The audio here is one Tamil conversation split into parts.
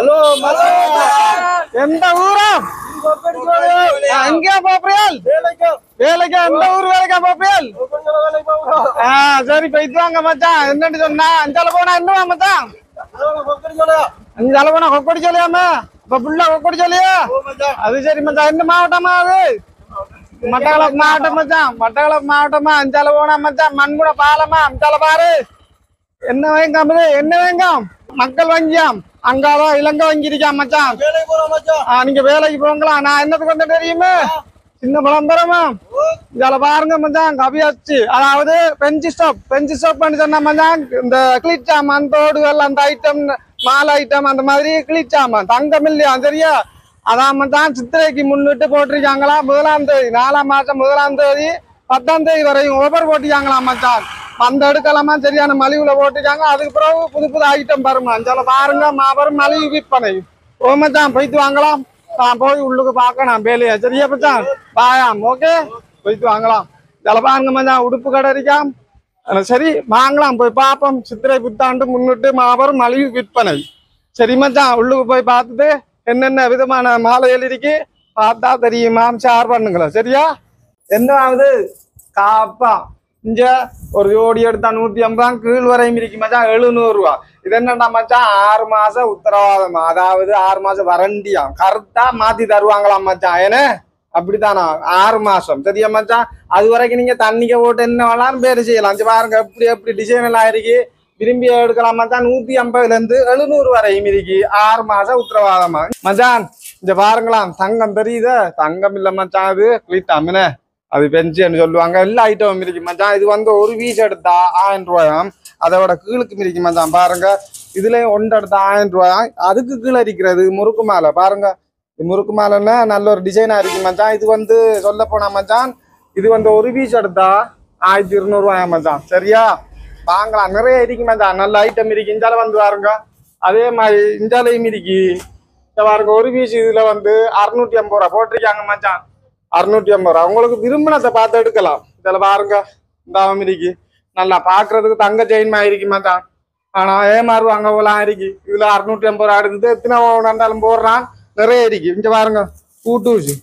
Halo, halo. எந்த ஊரா? அங்கே போப்ரியல்? வேலைக்கு எந்த ஊர் வேலைக்கா போப்ரியல்? சரி போயிட்டு வாங்க மச்சான். என்னன்னு சொன்னா அஞ்சால போனா என்னவா மச்சான்? அஞ்சால போனா கொக்கடி சொல்லியாமா? இப்ப புள்ள கொக்கடி சொல்லியா? அது சரி மச்சான். என்ன மாவட்டமா அது? மட்டக்களப்பு மாவட்டம் மச்சான். மட்டக்களப்பு மாவட்டமா அஞ்சால போனா மச்சான். மண்புட பாலமா அஞ்சால பாரு. என்ன வேங்காம் என்ன வேங்காம்? மக்கள் வங்கியாம். அங்காதான் இலங்கை வங்கி இருக்கான் மச்சான். நீங்க வேலைக்கு போங்களா? நான் என்னத்துக்கு வந்து தெரியுமே, சின்ன விளம்பரமா இதால பாருங்க மச்சான். கவியாச்சு, அதாவது பெஞ்சி ஸ்டாப் பண்ணி சொன்ன மச்சான். இந்த கிளிட் சாமான், தோடுகள், அந்த ஐட்டம், மாலை ஐட்டம், அந்த மாதிரி கிளிட் சாமான். தங்கம் இல்லையா சரியா? அதான் மச்சான் சித்திரைக்கு முன்னிட்டு போட்டிருக்காங்களா. 1ஆம் தேதி 4ஆம் மாசம் 1ஆம் தேதி 10ஆம் தேதி வரையும் ஒவ்வொரு போட்டிருக்காங்களா மச்சான். அந்த எடுக்கலாமா சரியான மலிவுல போட்டுருக்காங்க. அதுக்கு பிறகு புது புது ஐட்டம் பாருமா. அஞ்சால பாருங்க மாபெரும் மலிவு விற்பனை. ஓ மச்சான் போயிட்டு வாங்கலாம். நான் போய் உள்ளுக்கு பார்க்கணும் வேலையா சரியா மச்சான்? பாயாம் ஓகே போயிட்டு வாங்கலாம். இதில் பாருங்க மச்சான் உடுப்பு கடை இருக்காம். சரி வாங்கலாம் போய் பார்ப்போம். சித்திரை புத்தாண்டு முன்னிட்டு மாபெரும் மலிவு விற்பனை. சரி மச்சான் உள்ளுக்கு போய் பார்த்துட்டு என்னென்ன விதமான மாலைகள் இருக்கு பார்த்தா தெரியுமா ஷேர் பண்ணுங்களா சரியா? என்ன ஆகுது காப்பா இங்க ஒரு ஜோடி எடுத்தா 150 கீழ் வரையும் இருக்கு மச்சான் 700 ரூபா. இது என்னண்டா மச்சான் 6 மாசம் உத்தரவாதம், அதாவது 6 மாசம் வரண்டியாம். கரெக்டா மாத்தி தருவாங்களாம் மச்சான். ஏன்னா அப்படித்தானா 6 மாசம் சரியா மச்சான்? அது வரைக்கும் நீங்க தண்ணிக்க போட்டு என்ன வேணாலும் பேரு செய்யலாம். பாருங்க எப்படி எப்படி டிசைன் எல்லாம் இருக்கு. விரும்பி எடுக்கலாம் மச்சான். 150ல இருந்து 700 வரையும் இருக்கு. 6 மாசம் உத்தரவாதமா மச்சான். இங்க பாருங்களாம் தங்கம் தெரியுதா? தங்கம் இல்ல மச்சான், அது குளித்தாமனே அது பெஞ்சுன்னு சொல்லுவாங்க. எல்லா ஐட்டமும் இருக்கு மச்சான். இது வந்து ஒரு பீஸ் எடுத்தா 1000 ரூபாயாம். அதோட கீழுக்கு இருக்கு மச்சான். பாருங்க இதுலயும் ஒன்று எடுத்தா 1000 ரூபாயாம். அதுக்கு கீழே இருக்கிறது முறுக்கு மாலை. பாருங்க முறுக்கு மாலைன்னா நல்ல ஒரு டிசைனா இருக்கு மச்சான். இது வந்து சொல்ல போனா மச்சான், இது வந்து ஒரு பீஸ் எடுத்தா 1200 ரூபாயாம் மச்சான் சரியா? வாங்கலாம் நிறைய இருக்கு மச்சான். நல்ல ஐட்டம் இருக்கு. இஞ்சால வந்து பாருங்க அதே மாதிரி இஞ்சாலையும் இருக்கு. பாருங்க ஒரு பீஸ் இதுல வந்து 650 ரூபா போட்டிருக்காங்க மச்சான். 650 ரூபா. உங்களுக்கு விரும்பினத்தை பார்த்து எடுக்கலாம். இதுல பாருங்க இந்த இருக்கு. நல்லா பாக்குறதுக்கு தங்க செயின் மாதிரி மச்சான். ஆனா ஏமாறுவாங்க போலாம் இருக்கு. இதுல 650 ரூபா எடுத்து எத்தனை நண்டாலும் போடுறான். நிறைய இருக்கு. இங்க பாருங்க கூட்டூசி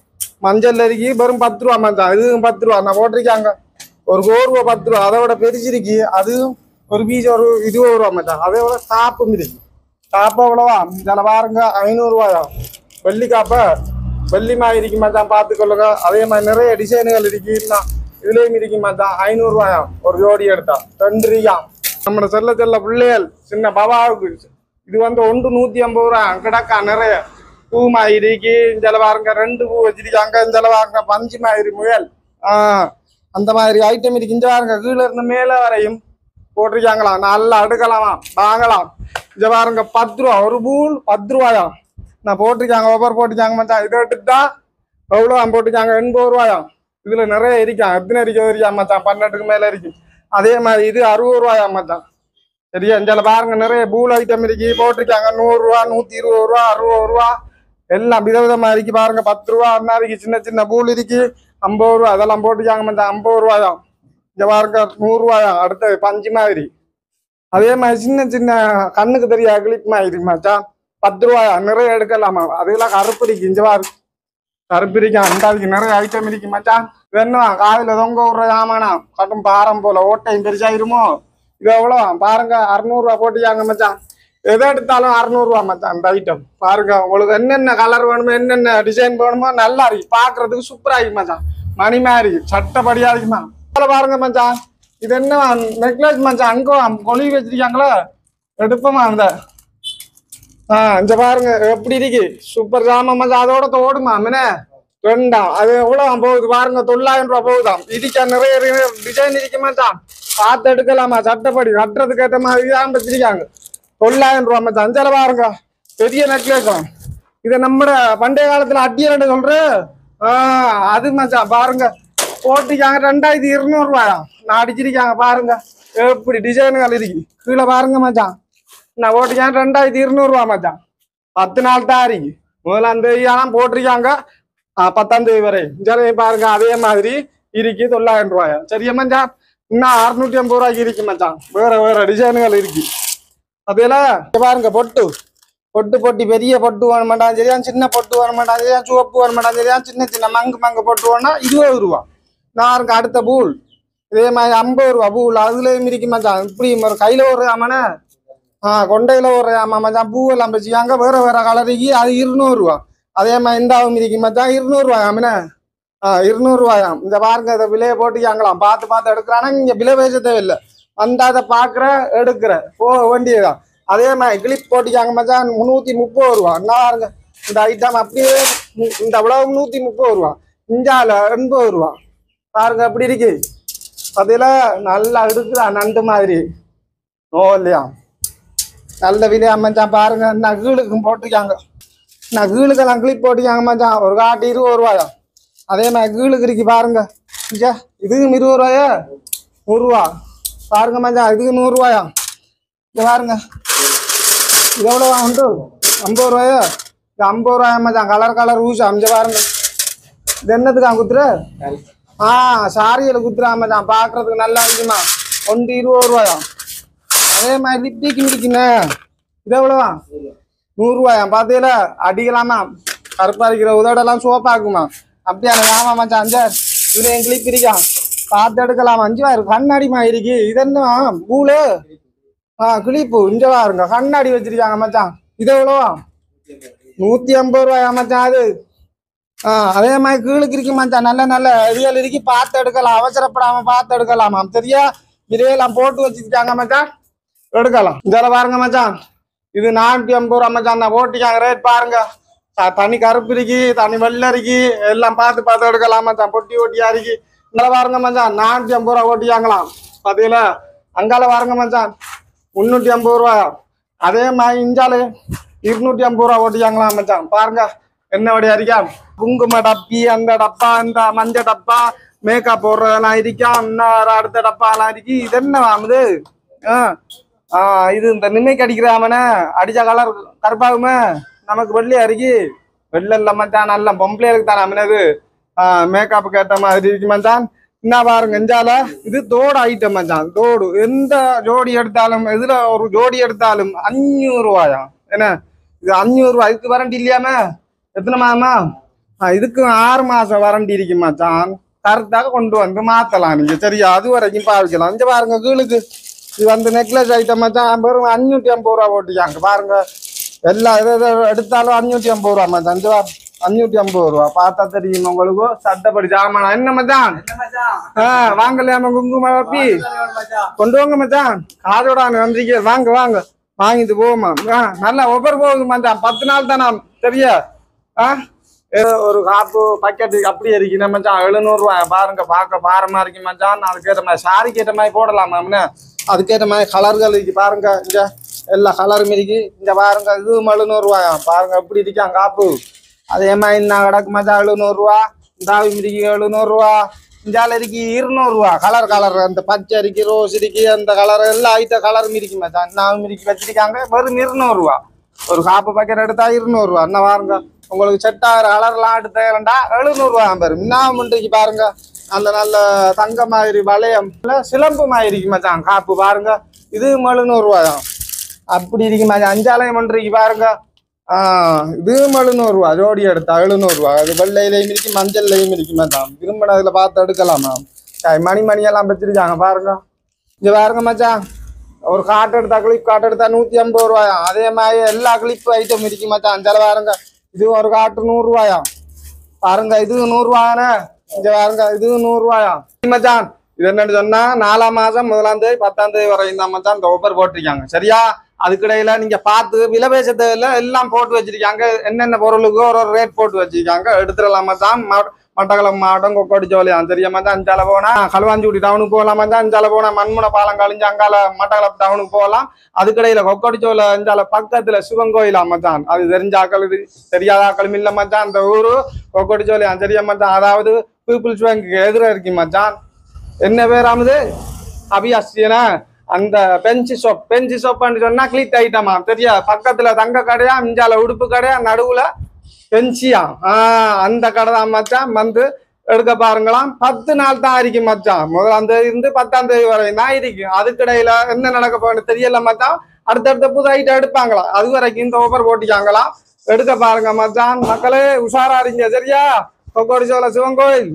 மஞ்சள் இருக்கு. வெறும் 10 ரூபா மச்சான். இதுவும் 10 ரூபா நான் போட்டிருக்காங்க. ஒரு கோர்வை 10 ரூபா. அதோட பெருசிருக்கு. அதுவும் ஒரு பீஸ் ஒரு 20 ரூபா மச்சான். அதே விட காப்பும் இருக்கு. காப்பா எவ்வளவா? இதுல பாருங்க 500 ரூபாயா. வெள்ளி காப்ப வெள்ளி மாதிரி இருக்கு மச்சான் பார்த்துக்கொள்ளுங்க. அதே மாதிரி நிறைய டிசைனுகள் இருக்கு. இதுலயும் இருக்கு மச்சான். 500 ரூபாயாம் ஒரு ஜோடி எடுத்தா 2 ரூபாயாம். நம்ம செல்ல பிள்ளைகள் சின்ன பாபாவுக்கு இது வந்து 150 ரூபா கிடக்கா. நிறைய பூ மாதிரி இருக்கு. இந்த பாருங்க 2 பூ வச்சிருக்காங்க. இந்த பாருங்க பஞ்சு மாதிரி முயல் அந்த மாதிரி ஐட்டம் இருக்கு. இந்த பாருங்க கீழே இருந்து மேல வரையும் போட்டிருக்காங்களாம். நல்லா எடுக்கலாமா வாங்கலாம். இந்த பாருங்க 10 ரூபா ஒரு பூல் 10 ரூபாயாம். நான் போட்டிருக்காங்க ஒவ்வொரு போட்டிருக்காங்க மச்சான். இதை எடுத்துட்டா எவ்வளோ போட்டிருக்காங்க 80 ரூபாயாம். இதுல நிறைய இருக்கான். எத்தனை இருக்கா மச்சான்? 12க்கு மேல இருக்கு. அதே மாதிரி இது 60 ரூபாயாம் மச்சான் சரியா? இந்த பாருங்க நிறைய பூல் ஐட்டம் இருக்கு. போட்டிருக்காங்க 100 ரூபா 120 ரூபா 60 ரூபா எல்லாம் விதவிதமா இருக்கு. பாருங்க 10 ரூபா அண்ணா இருக்கு. சின்ன சின்ன பூல் இருக்கு 50 ரூபா. அதெல்லாம் போட்டிருக்காங்க மச்சான் 50 ரூபாயாம். இந்த பாருங்க 100 ரூபாயாம். அடுத்தது பஞ்சு மாதிரி. அதே மாதிரி சின்ன சின்ன கண்ணுக்கு தெரியா கிளிப் மாதிரி மச்சான் 10 ரூபாயா. நிறைய எடுக்கலாமா. அதெல்லாம் கருப்பு இருக்கு. இங்க பாரு கருப்பு இருக்கு. அண்டாவுக்கு நிறைய ஐட்டம் இருக்கு மச்சான். இது என்ன காலையில தொங்க விடுற ஆமாண்ணா கட்டும் பாரம் போல ஓட்டையும் பெருசாயிருமோ. இது எவ்வளோ பாருங்க 600 ரூபா போட்டியாங்க மச்சான். எதை எடுத்தாலும் 600 ரூபா மச்சான். இந்த ஐட்டம் பாருங்க. உங்களுக்கு என்னென்ன கலர் வேணுமோ என்னென்ன டிசைன் வேணுமோ நல்லா இருக்கு. பாக்குறதுக்கு சூப்பரா இருக்கு மச்சான். மணி மாதிரி சட்டப்படியா இருக்குமா. பாருங்க மச்சான் இது என்ன நெக்லஸ் மச்சான். அங்க கொழி வச்சிருக்காங்களா எடுப்போமா அந்த இந்த பாருங்க எப்படி இருக்கு. சூப்பர் ஜாம மச்சான். அதோட தோடுமா மினே ரெண்டாம். அது எவ்வளவு போகுது பாருங்க 900 ரூபா போகுதாம். இதுக்கு நிறைய டிசைன் இருக்கு மச்சான். பார்த்து எடுக்கலாமா. சட்டப்படி கட்டுறதுக்கு ஏற்ற மாதிரி தான் வச்சிருக்காங்க. 900 ரூபா மச்சான். அஞ்சால பாருங்க பெரிய நெக்லஸ். இதை நம்ம பண்டைய காலத்துல அட்டியல் சொல்ற அது மச்சான். பாருங்க போட்டிருக்காங்க 2200 ரூபாயா. நான் அடிச்சிருக்காங்க பாருங்க எப்படி டிசைனுகள் இருக்கு. கீழே பாருங்க மச்சான். நான் போட்டிருக்கேன் 2200 ரூபா மச்சான். 10 நாள் தான் இருக்கு. 1ஆம் தேதி போட்டிருக்காங்க 10ஆம் தேதி வரை. சரி பாருங்க அதே மாதிரி இருக்கு 900 ரூபாயா சரியா மச்சான்? இன்னும் 650 ரூபாய்க்கு இருக்கு மச்சான். வேற வேற டிசைனுகள் இருக்கு. அதெல்லாம் பாருங்க பொட்டு பொட்டு பொட்டி பெரிய பொட்டு வர மாட்டான் சரியா, சின்ன பொட்டு வர மாட்டான் சரியா, சிவப்பு வர மாட்டான் சரியா, சின்ன சின்ன மங்கு பொட்டு வேணா 20 ரூபா. நான் இருக்கு அடுத்த பூல் இதே மாதிரி 50 ரூபா பூல். அதுலயும் இருக்கு மச்சான். இப்படி ஒரு கையில ஒரு ஆமாண்ணே கொண்டையில ஒரு ஆமா மச்சான். பூவெல்லாம் வச்சுக்காங்க வேற வேற கலருக்கு. அது 200 ரூபா. அதே மாதிரி இந்தாவும் இருக்கு மச்சான் 200 ரூபாய் ஆமாண்ணே. 200 ரூபாயாம். இந்த பாருங்க இதை விலையை போட்டுக்காங்களாம். பார்த்து எடுக்கிறானா இங்க விலை பேச தேவையில்லை. வந்தா அதை பாக்குற எடுக்கிற போக வேண்டியதான். அதே மாதிரி கிளிப் போட்டிக்காங்க மச்சான் 330 ரூபா. பாருங்க இந்த ஐட்டம் அப்படியே இந்த அவ்வளவு 130 ரூபா. இஞ்சால 80 ரூபா. பாருங்க எப்படி இருக்கு அதுல நல்லா எடுக்கிறா நண்டு மாதிரி. ஓ இல்லையா நல்ல விலையா மச்சான். பாருங்க நகீழுக்கும் போட்டிருக்காங்க. நகீழுக்கெல்லாம் கிளிப் போட்டிக்காங்க மச்சான். ஒரு காட்டு 20 ரூபாயா. அதே மாதிரி கீழுக்கு இருக்கு பாருங்க. இதுக்கும் 20 ரூபாயா 100 ரூபா. பாருங்க மச்சான் இதுக்கு 100 ரூபாயா. இங்க பாருங்க இது எவ்வளவா உண்டு 50 ரூபாயா. இது 50 ரூபாயா மச்சான். கலர் ஊசா அஞ்ச பாருங்க. இது என்னத்துக்கா குத்துற சாரியில குத்துறா மச்சான். பாக்குறதுக்கு நல்லா இருக்குமா. ஒன்று 20 ரூபாயா. அதே மாதிரி லிப்டிக்கு முடிக்குண்ணே இது எவ்வளவா 100 ரூபாயா. பாத்தீங்கள அடிக்கலாமா கருப்பா இருக்கிற உதடெல்லாம் சோப்பாக்குமா. அப்படியா ஆமா மச்சான். அஞ்சார் இதுல என் கிளிப் இருக்கா பார்த்து எடுக்கலாம். 5 ரூபாய் கண்ணாடிமா இருக்கு. இது என்ன பூலு கிளிப்பு இங்க பாருங்க கண்ணாடி வச்சிருக்காங்க மச்சான். இது எவ்வளவா 150 ரூபாயா மச்சான். அது அதே மாதிரி கீழுக்கு இருக்கு மச்சான். நல்ல இதுகள் இருக்கு பார்த்து எடுக்கலாம். அவசரப்படாம பார்த்து எடுக்கலாமா சரியா. விலையெல்லாம் போட்டு வச்சிருக்காங்க மச்சான் எடுக்கலாம். இதால பாருங்க மச்சான் இது 450 ரூபா மச்சான். நான் போட்டிக்காங்க ரேட் பாருங்க. தனி கருப்பு இருக்கு தனி வெள்ளை இருக்கு எல்லாம் பார்த்து எடுக்கலாம் மச்சான். பொட்டியா இருக்கு. இந்தால பாருங்க மச்சான் 450 ரூபா ஓட்டிக்காங்களாம். பாத்தீங்கள அங்கால பாருங்க மச்சான் 350 ரூபா. அதே மாதிரி இஞ்சாலு 250 ரூபா ஓட்டிக்காங்களாம் மச்சான். பாருங்க என்ன வழியா இருக்கா. குங்கும டப்பி அந்த டப்பா இந்த மஞ்சள் டப்பா மேக்கப் போடுறதெல்லாம் இருக்கா. இன்னும் அடுத்த டப்பா எல்லாம் இருக்கு. இது என்ன வாங்குது இது இந்த நின்னைக்கு அடிக்கிறாமனே அடிச்ச கலர் கருப்பாகுமே நமக்கு வெள்ளையா இருக்கு. வெள்ளை இல்ல மச்சான் நல்ல பொம்பளைகளுக்கு தானே அம்மனது மேக்கப்புக்கு ஏற்ற மாதிரி இருக்கு மச்சான். என்ன பாருங்க இஞ்சால இது தோடு ஐட்டம் மச்சான். தோடு எந்த ஜோடி எடுத்தாலும் இதுல ஒரு ஜோடி எடுத்தாலும் 500 ரூபாயா. என்ன இது 500 ரூபாய். இதுக்கு வரண்டி இல்லையாமே எத்தனை மாதமா இதுக்கு 6 மாசம் வரண்டி இருக்கு மச்சான். கரெக்டாக கொண்டு வந்து மாத்தலாம் நீங்க சரியா. அது வரைக்கும் பாவிக்கலாம். இங்க பாருங்க கீழுக்கு இது வந்து நெக்லஸ் ஐட்டம் மச்சான். வெறும் 550 ரூபா போட்டிக்காங்க பாருங்க. எல்லா எதை எடுத்தாலும் 550 ரூபா மச்சான். 550 ரூபா பார்த்தா தெரியும் உங்களுக்கு. சட்டப்படி ஜாமான் என்ன மச்சான் வாங்கலையாம குங்கும பப்பி கொண்டு வாங்க மச்சான். காதோட வந்திருக்க வாங்க வாங்கிட்டு போவோமா. நல்லா ஒவ்வொரு போகுது மச்சான். 10 நாள் தானே சரியா. ஒரு காப்பு பக்கெட்டு அப்படி இருக்கு மச்சான் 700 ரூபாய். பாருங்க பார்க்க பாரமா இருக்கு மச்சான். அதுக்கேற்ற மாதிரி சாரிக்கு ஏற்ற மாதிரி போடலாமா அதுக்கேற்ற மாதிரி கலர்கள் இருக்கு பாருங்க. இங்க எல்லா கலரும் இருக்கு. இங்க பாருங்க இது 700 ரூபாயா. பாருங்க எப்படி இருக்கான் காப்பு. அதே மாதிரி நான் கிடக்கு மச்சான் 700 ரூபா. தாவி இருக்கு 700 ரூபா. இஞ்சால இருக்கு 200 ரூபா. கலர் அந்த பச்சை இருக்கு ரோஸ் இருக்கு அந்த கலர் எல்லா ஐட்டம் கலரும் இருக்கு மச்சான். நாவும் இருக்கு வச்சிருக்காங்க. வெறும் 200 ரூபா. ஒரு காப்பு பக்கெட் எடுத்தா 200 ரூபா. என்ன பாருங்க உங்களுக்கு செட் ஆகிற கலர்லாம் எடுத்தா 700 ரூபா பாரு. இன்னும் இன்றைக்கு பாருங்க நல்ல தங்க மாதிரி வளையம் சிலம்பு மாதிரி மச்சான் காப்பு பாருங்க. இது 700 ரூபாயா. அப்படி இருக்கு மச்சான். அஞ்சாலயம் இன்றைக்கு பாருங்க இது 700 ரூபா. ஜோடி எடுத்தா 700 ரூபா. அது வெள்ளையிலையும் இருக்கு மஞ்சள்லையும் இருக்கு மச்சான். விரும்பினதுல பார்த்து எடுக்கலாமா. மணியெல்லாம் வச்சிருக்காங்க பாருங்க. இங்க பாருங்க மச்சான் ஒரு காட்டு எடுத்தா கிளிப் காட்டு எடுத்தா 150 ரூபாயா. அதே மாதிரி எல்லா கிளிப் ஐட்டம் இருக்கு மச்சான். அஞ்சால பாருங்க இது ஒரு காட்டு 100 ரூபாயா. பாருங்க இது 100 ரூபாயானே. இங்க பாருங்க இது 100 ரூபாயா மச்சான். இது என்னன்னு சொன்னா 4ஆம் மாசம் 1ஆம் தேதி 10ஆம் தேதி வரையும் தான் மச்சான் இந்த ஒவ்வொரு போட்டிருக்காங்க சரியா. அதுக்கிடையில நீங்க பார்த்து விலை பேசத்துல எல்லாம் போட்டு வச்சிருக்காங்க. என்னென்ன பொருளுக்கு ஒரு ரேட் போட்டு வச்சிருக்காங்க எடுத்துடலாம் மச்சான். மட்டக்களப்பு மாவட்டம் கொக்கோடிச்சோலையாம் சரியா மச்சான். அஞ்சால போனா களுவாஞ்சிக்குடி டவுனுக்கு போகலாம் மச்சான். அஞ்சால போனா மண்முனை பாலம் கழிஞ்சு அங்கால மட்டக்களப்பு டவுனுக்கு போகலாம். அதுக்கிடையில கொக்கோடிச்சோலை அஞ்சால பக்கத்துல சிவன் கோயிலா மச்சான். அது தெரிஞ்ச ஆக்கள் இது தெரியாத ஆக்களும் இல்ல மச்சான். அந்த ஊரு கொக்கோடிச்சோலையாம் சரியா மச்சான். அதாவது பீப்புள்ஸ் பேங்க்கு எதிர இருக்கு மச்சான். என்ன பேராமது அபியாசியன அந்த பெஞ்சு சோப்புன்னு சொன்னா கிளிட் ஐட்டமா தெரியா. பக்கத்துல தங்க கடையா இஞ்சால உடுப்பு கடையா நடுவுல பெஞ்சியா அந்த கடை தான் மச்சான். வந்து எடுக்க பாருங்களாம். 10 நாள் தான் இருக்கு மச்சான். 1ஆம் தேதி இருந்து 10ஆம் தேதி வரையும் தான் இருக்கு. அதுக்கிடையில என்ன நடக்க போகுது தெரியல மச்சான். அடுத்தடுத்த புது ஐட்டம் எடுப்பாங்களா. அது வரைக்கும் இந்த ஓஃபர் போட்டிக்காங்களாம். எடுக்க பாருங்க மச்சான். மக்களே உஷாரா இருங்க சரியா. கொக்கோடி சோழ சிவன் கோயில்.